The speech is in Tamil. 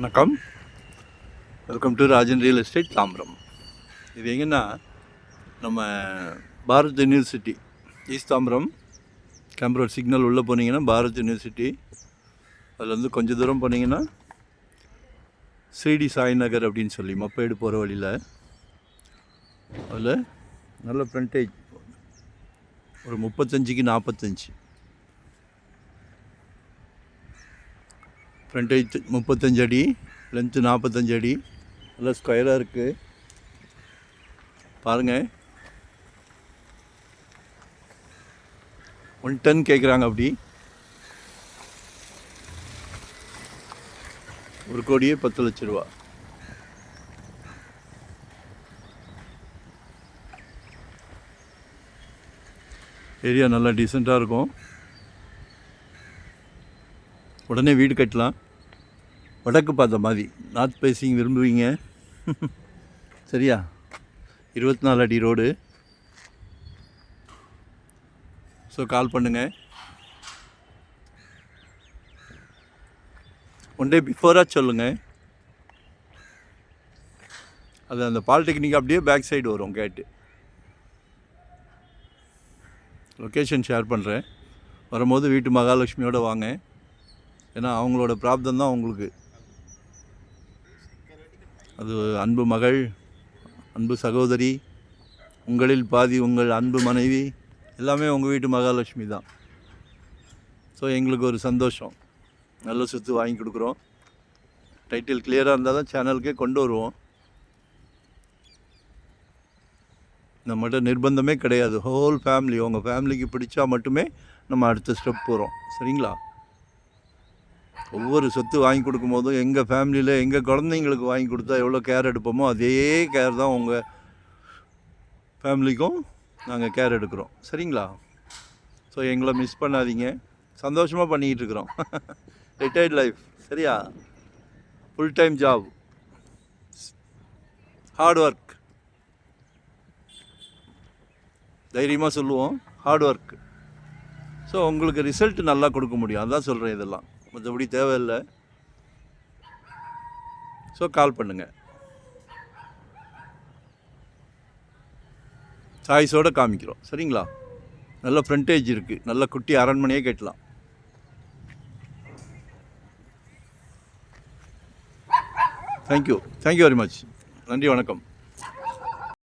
வணக்கம், welcome to Rajan real estate Tambaram. இது எங்கன்னா நம்ம Bharat university east Tambaram camp road signal உள்ளே போனீங்கன்னா பாரத் யூனிவர்சிட்டி, அதில் வந்து கொஞ்சம் தூரம் போனீங்கன்னா ஸ்ரீடி சாய் நகர் அப்படின்னு சொல்லி மப்பேடு போகிற வழியில், அதில் நல்ல ஃப்ரண்டேஜ் ஒரு 35க்கு 45 ஃப்ரண்டேஜ் 35 அடி, லென்த்து 45 அடி, நல்லா ஸ்கொயராக இருக்குது பாருங்கள். 110 கேட்குறாங்க. அப்படி 1,10,00,000 ரூபா. ஏரியா நல்லா டீசெண்டாக இருக்கும். உடனே வீடு கட்டலாம். வடக்கு பார்த்த மாதிரி, நார்த் ஃபேஸிங் விரும்புவீங்க சரியா? 24 அடி ரோடு. ஸோ கால் பண்ணுங்கள். ஒன் டே பிஃபோராக சொல்லுங்கள். அது அந்த பாலிடெக்னிக் அப்படியே பேக் சைடு வரும் கேட்டு. லொக்கேஷன் ஷேர் பண்ணுறேன். வரும்போது வீட்டு மகாலட்சுமியோடு வாங்க. ஏன்னா அவங்களோட பிராப்தம் தான் உங்களுக்கு. அது அன்பு மகள், அன்பு சகோதரி, உங்களில் பாதி உங்கள் அன்பு மனைவி, எல்லாமே உங்கள் வீட்டு மகாலட்சுமி தான். ஸோ எங்களுக்கு ஒரு சந்தோஷம். நல்ல சொத்து வாங்கி கொடுக்குறோம். டைட்டில் கிளியராக இருந்தால் தான் சேனலுக்கே கொண்டு வருவோம். நம்மகிட்ட நிர்பந்தமே கிடையாது. ஹோல் ஃபேமிலி, உங்கள் ஃபேமிலிக்கு பிடிச்சா மட்டுமே நம்ம அடுத்த ஸ்டெப் போகிறோம். சரிங்களா? ஒவ்வொரு சொத்து வாங்கி கொடுக்கும் போதும் எங்கள் ஃபேமிலியில் எங்கள் குழந்தைங்களுக்கு வாங்கி கொடுத்தா எவ்வளோ கேர் எடுப்போமோ அதே கேர் தான் உங்கள் ஃபேமிலிக்கும் நாங்கள் கேர் எடுக்கிறோம். சரிங்களா? ஸோ எங்களை மிஸ் பண்ணாதீங்க. சந்தோஷமாக பண்ணிக்கிட்டு இருக்கிறோம். Retired life. சரியா? Full time job, hard work. தைரியமாக சொல்லுவோம், ஹார்ட் ஒர்க். ஸோ உங்களுக்கு ரிசல்ட் நல்லா கொடுக்க முடியும். அதான் சொல்கிறேன். இதெல்லாம் மற்றபடி தேவையில்லை. ஸோ கால் பண்ணுங்கள். சாய்ஸோடு காமிக்கிறோம். சரிங்களா? நல்ல ஃப்ரண்டேஜ் இருக்குது. நல்ல குட்டி அரண்மனையே கட்டலாம். Thank you very much. நன்றி, வணக்கம்.